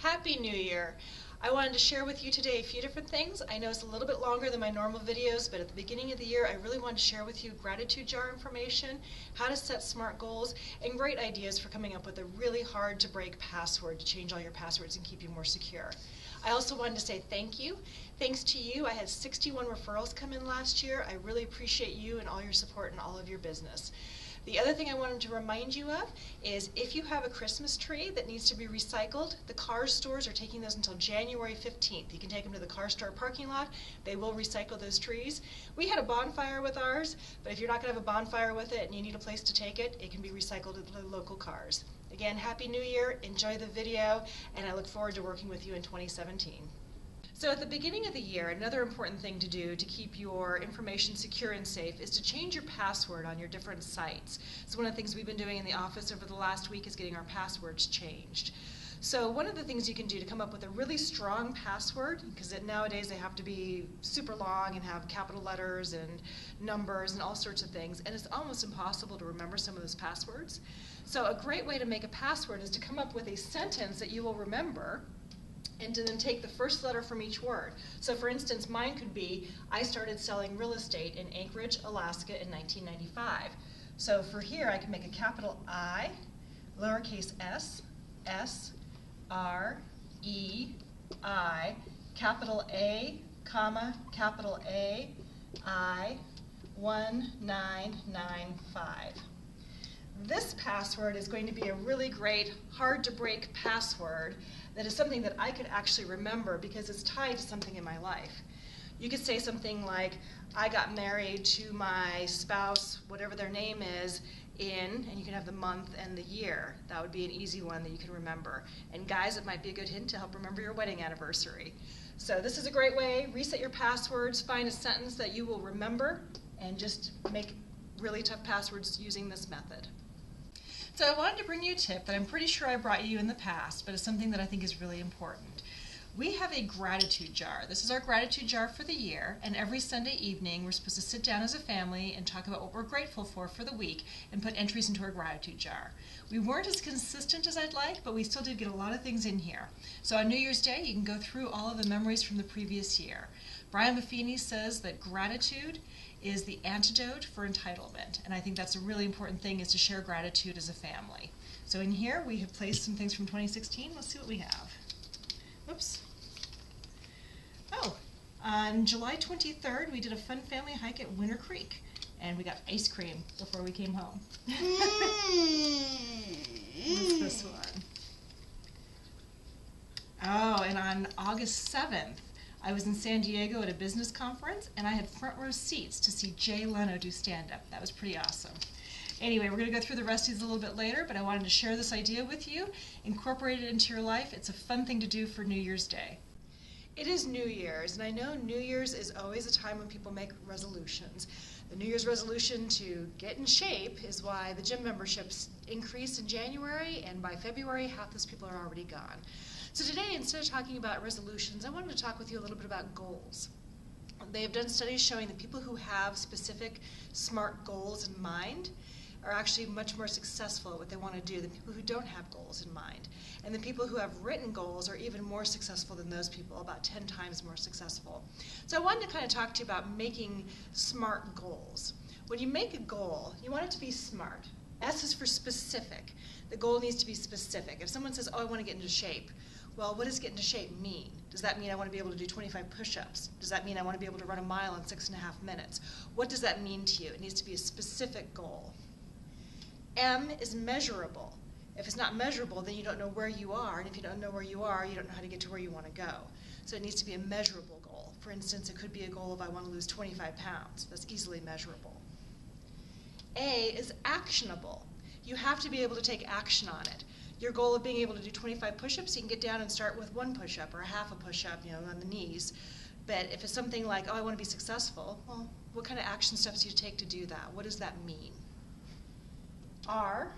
Happy New Year! I wanted to share with you today a few different things. I know it's a little bit longer than my normal videos, but at the beginning of the year I really wanted to share with you gratitude jar information, how to set SMART goals, and great ideas for coming up with a really hard to break password to change all your passwords and keep you more secure. I also wanted to say thank you. Thanks to you, I had 61 referrals come in last year. I really appreciate you and all your support in all of your business. The other thing I wanted to remind you of is if you have a Christmas tree that needs to be recycled, the car stores are taking those until January 15th. You can take them to the car store parking lot. They will recycle those trees. We had a bonfire with ours, but if you're not going to have a bonfire with it and you need a place to take it, it can be recycled at the local cars. Again, Happy New Year, enjoy the video, and I look forward to working with you in 2017. So at the beginning of the year, another important thing to do to keep your information secure and safe is to change your password on your different sites. So one of the things we've been doing in the office over the last week is getting our passwords changed. So one of the things you can do to come up with a really strong password, because nowadays they have to be super long and have capital letters and numbers and all sorts of things, and it's almost impossible to remember some of those passwords. So a great way to make a password is to come up with a sentence that you will remember and to then take the first letter from each word. So for instance, mine could be, I started selling real estate in Anchorage, Alaska in 1995. So for here, I can make a capital I, lowercase s, S, R, E, I, capital A, comma, capital A, I, 1995. This password is going to be a really great, hard to break password that is something that I could actually remember because it's tied to something in my life. You could say something like, I got married to my spouse, whatever their name is, and you can have the month and the year. That would be an easy one that you can remember. And guys, it might be a good hint to help remember your wedding anniversary. So this is a great way. Reset your passwords, find a sentence that you will remember, and just make really tough passwords using this method. So I wanted to bring you a tip that I'm pretty sure I brought you in the past, but it's something that I think is really important. We have a gratitude jar. This is our gratitude jar for the year, and every Sunday evening we're supposed to sit down as a family and talk about what we're grateful for the week and put entries into our gratitude jar. We weren't as consistent as I'd like, but we still did get a lot of things in here. So on New Year's Day you can go through all of the memories from the previous year. Brian Buffini says that gratitude is the antidote for entitlement, and I think that's a really important thing, is to share gratitude as a family. So in here we have placed some things from 2016. Let's see what we have. Oops. Oh, on July 23rd we did a fun family hike at Winter Creek, and we got ice cream before we came home. What's this one? Oh, and on August 7th I was in San Diego at a business conference, and I had front row seats to see Jay Leno do stand-up. That was pretty awesome. Anyway, we're going to go through the rest of these a little bit later, but I wanted to share this idea with you. Incorporate it into your life. It's a fun thing to do for New Year's Day. It is New Year's, and I know New Year's is always a time when people make resolutions. The New Year's resolution to get in shape is why the gym memberships increased in January, and by February, half those people are already gone. So today, instead of talking about resolutions, I wanted to talk with you a little bit about goals. They have done studies showing that people who have specific SMART goals in mind are actually much more successful at what they want to do than people who don't have goals in mind. And the people who have written goals are even more successful than those people, about 10 times more successful. So I wanted to kind of talk to you about making SMART goals. When you make a goal, you want it to be SMART. S is for specific. The goal needs to be specific. If someone says, oh, I want to get into shape, well, what does get into shape mean? Does that mean I want to be able to do 25 push-ups? Does that mean I want to be able to run a mile in 6.5 minutes? What does that mean to you? It needs to be a specific goal. M is measurable. If it's not measurable, then you don't know where you are, and if you don't know where you are, you don't know how to get to where you want to go. So it needs to be a measurable goal. For instance, it could be a goal of I want to lose 25 pounds. That's easily measurable. A is actionable. You have to be able to take action on it. Your goal of being able to do 25 push-ups, you can get down and start with one push-up or a half a push-up, on the knees. But if it's something like, oh, I want to be successful, well, what kind of action steps do you take to do that? What does that mean? R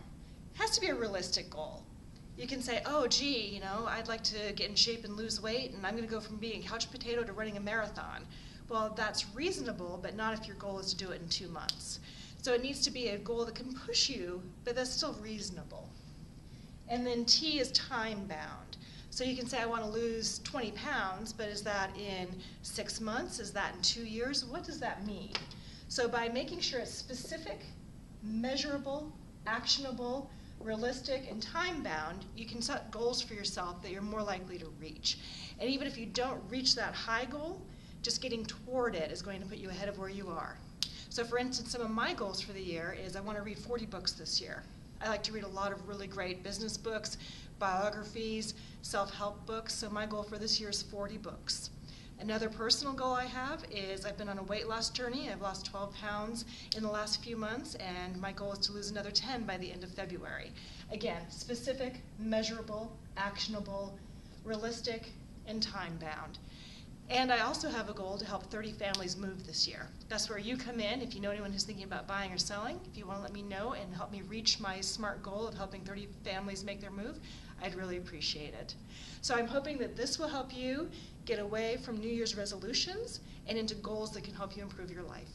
has to be a realistic goal. You can say, oh, gee, I'd like to get in shape and lose weight, and I'm going to go from being a couch potato to running a marathon. Well, that's reasonable, but not if your goal is to do it in 2 months. So it needs to be a goal that can push you, but that's still reasonable. And then T is time bound. So you can say, I want to lose 20 pounds, but is that in 6 months? Is that in 2 years? What does that mean? So by making sure it's specific, measurable, actionable, realistic, and time-bound, you can set goals for yourself that you're more likely to reach. And even if you don't reach that high goal, just getting toward it is going to put you ahead of where you are. So for instance, some of my goals for the year is I want to read 40 books this year. I like to read a lot of really great business books, biographies, self-help books, so my goal for this year is 40 books. Another personal goal I have is I've been on a weight loss journey. I've lost 12 pounds in the last few months, and my goal is to lose another 10 by the end of February. Again, specific, measurable, actionable, realistic, and time-bound. And I also have a goal to help 30 families move this year. That's where you come in. If you know anyone who's thinking about buying or selling, if you want to let me know and help me reach my SMART goal of helping 30 families make their move, I'd really appreciate it. So I'm hoping that this will help you get away from New Year's resolutions and into goals that can help you improve your life.